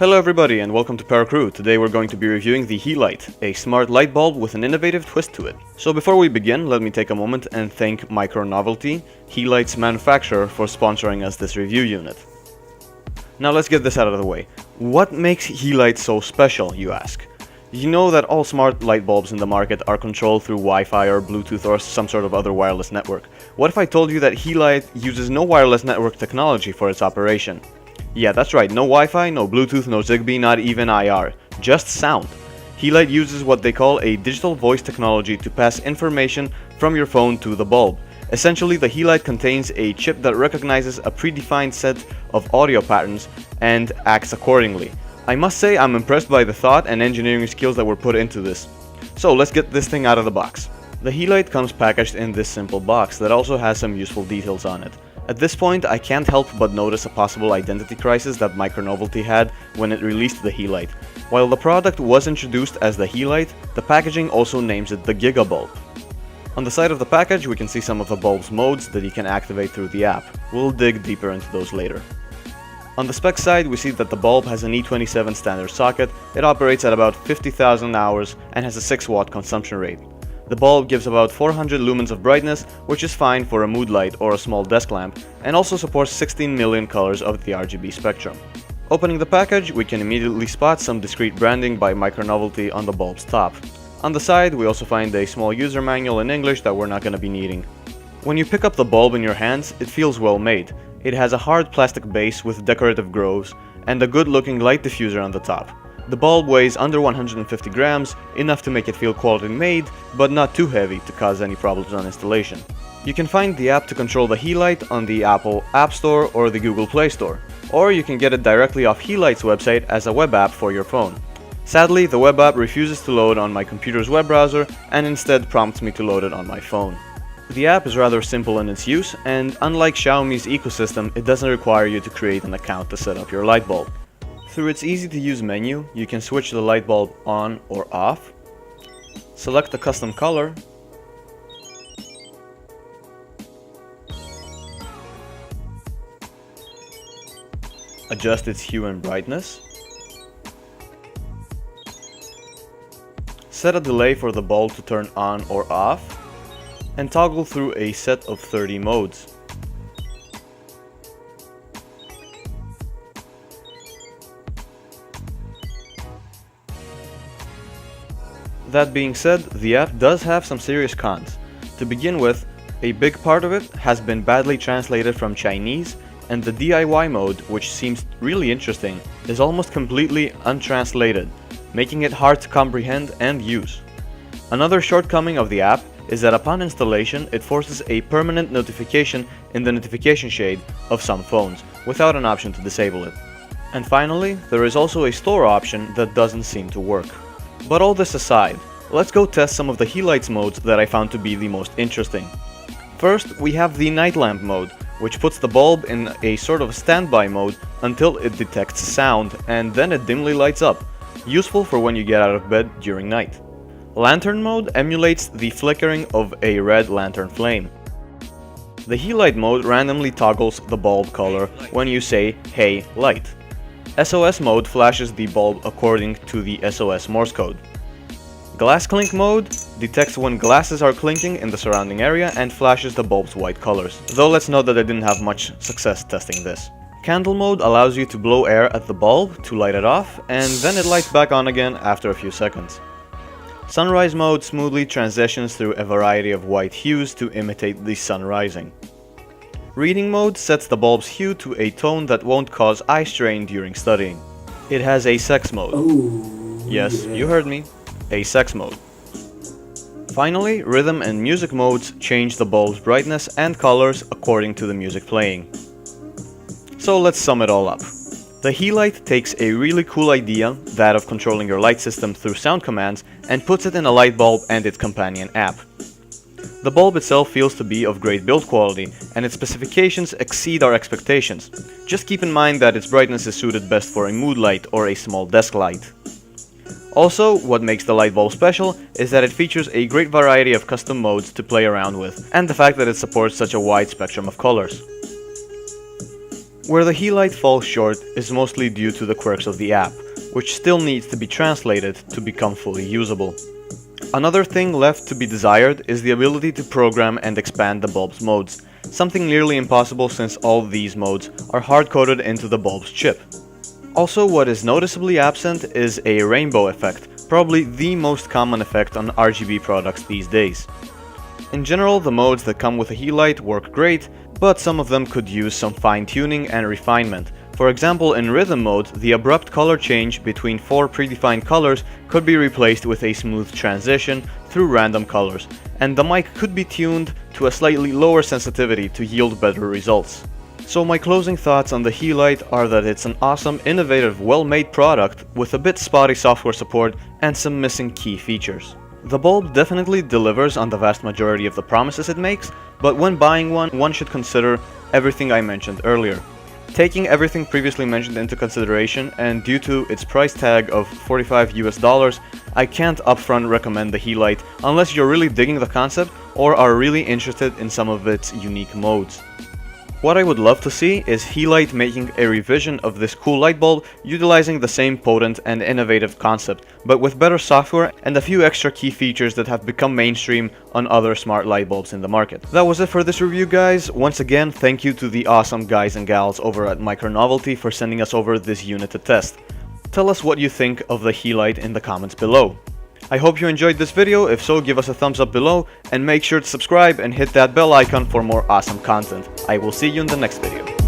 Hello everybody and welcome to ParaCrew. Today we're going to be reviewing the Heelight, a smart light bulb with an innovative twist to it. So before we begin, let me take a moment and thank Micro Novelty, Heelight's manufacturer, for sponsoring us this review unit. Now let's get this out of the way. What makes Heelight so special, you ask? You know that all smart light bulbs in the market are controlled through Wi-Fi or Bluetooth or some sort of other wireless network. What if I told you that Heelight uses no wireless network technology for its operation? Yeah, that's right, no Wi-Fi, no Bluetooth, no Zigbee, not even IR, just sound. Heelight uses what they call a digital voice technology to pass information from your phone to the bulb. Essentially, the Heelight contains a chip that recognizes a predefined set of audio patterns and acts accordingly. I must say I'm impressed by the thought and engineering skills that were put into this. So let's get this thing out of the box. The Heelight comes packaged in this simple box that also has some useful details on it. At this point, I can't help but notice a possible identity crisis that Micro Novelty had when it released the Heelight. While the product was introduced as the Heelight, the packaging also names it the Gigabulb. On the side of the package, we can see some of the bulb's modes that you can activate through the app. We'll dig deeper into those later. On the spec side, we see that the bulb has an E27 standard socket, it operates at about 50,000 hours and has a 6 watt consumption rate. The bulb gives about 400 lumens of brightness, which is fine for a mood light or a small desk lamp, and also supports 16 million colors of the RGB spectrum. Opening the package, we can immediately spot some discreet branding by Micro Novelty on the bulb's top. On the side, we also find a small user manual in English that we're not going to be needing. When you pick up the bulb in your hands, it feels well made. It has a hard plastic base with decorative groves, and a good looking light diffuser on the top. The bulb weighs under 150 grams, enough to make it feel quality made, but not too heavy to cause any problems on installation. You can find the app to control the Heelight on the Apple App Store or the Google Play Store, or you can get it directly off Heelight's website as a web app for your phone. Sadly, the web app refuses to load on my computer's web browser and instead prompts me to load it on my phone. The app is rather simple in its use, and unlike Xiaomi's ecosystem, it doesn't require you to create an account to set up your light bulb. Through its easy-to-use menu, you can switch the light bulb on or off, select a custom color, adjust its hue and brightness, set a delay for the bulb to turn on or off, and toggle through a set of 30 modes. That being said, the app does have some serious cons. To begin with, a big part of it has been badly translated from Chinese, and the DIY mode, which seems really interesting, is almost completely untranslated, making it hard to comprehend and use. Another shortcoming of the app is that upon installation, it forces a permanent notification in the notification shade of some phones, without an option to disable it. And finally, there is also a store option that doesn't seem to work. But all this aside, let's go test some of the Heelight's modes that I found to be the most interesting. First, we have the night lamp mode, which puts the bulb in a sort of standby mode until it detects sound, and then it dimly lights up, useful for when you get out of bed during night. Lantern mode emulates the flickering of a red lantern flame. The Heelight mode randomly toggles the bulb color when you say, "Hey, light." SOS mode flashes the bulb according to the SOS Morse code. Glass clink mode detects when glasses are clinking in the surrounding area and flashes the bulb's white colors, though let's note that I didn't have much success testing this. Candle mode allows you to blow air at the bulb to light it off, and then it lights back on again after a few seconds. Sunrise mode smoothly transitions through a variety of white hues to imitate the sun rising. Reading mode sets the bulb's hue to a tone that won't cause eye strain during studying. It has a sex mode. Yes, you heard me. A sex mode. Finally, rhythm and music modes change the bulb's brightness and colors according to the music playing. So let's sum it all up. The Heelight takes a really cool idea, that of controlling your light system through sound commands, and puts it in a light bulb and its companion app. The bulb itself feels to be of great build quality, and its specifications exceed our expectations. Just keep in mind that its brightness is suited best for a mood light or a small desk light. Also, what makes the light bulb special is that it features a great variety of custom modes to play around with, and the fact that it supports such a wide spectrum of colors. Where the Heelight falls short is mostly due to the quirks of the app, which still needs to be translated to become fully usable. Another thing left to be desired is the ability to program and expand the bulb's modes, something nearly impossible since all these modes are hard-coded into the bulb's chip. Also, what is noticeably absent is a rainbow effect, probably the most common effect on RGB products these days. In general, the modes that come with a Heelight work great, but some of them could use some fine-tuning and refinement. For example, in rhythm mode, the abrupt color change between 4 predefined colors could be replaced with a smooth transition through random colors, and the mic could be tuned to a slightly lower sensitivity to yield better results. So my closing thoughts on the Heelight are that it's an awesome, innovative, well-made product with a bit spotty software support and some missing key features. The bulb definitely delivers on the vast majority of the promises it makes, but when buying one should consider everything I mentioned earlier. Taking everything previously mentioned into consideration, and due to its price tag of $45 US, I can't upfront recommend the Heelight unless you're really digging the concept or are really interested in some of its unique modes. What I would love to see is Heelight making a revision of this cool light bulb utilizing the same potent and innovative concept, but with better software and a few extra key features that have become mainstream on other smart light bulbs in the market. That was it for this review, guys. Once again, thank you to the awesome guys and gals over at Micronovelty for sending us over this unit to test. Tell us what you think of the Heelight in the comments below. I hope you enjoyed this video. If so, give us a thumbs up below and make sure to subscribe and hit that bell icon for more awesome content. I will see you in the next video.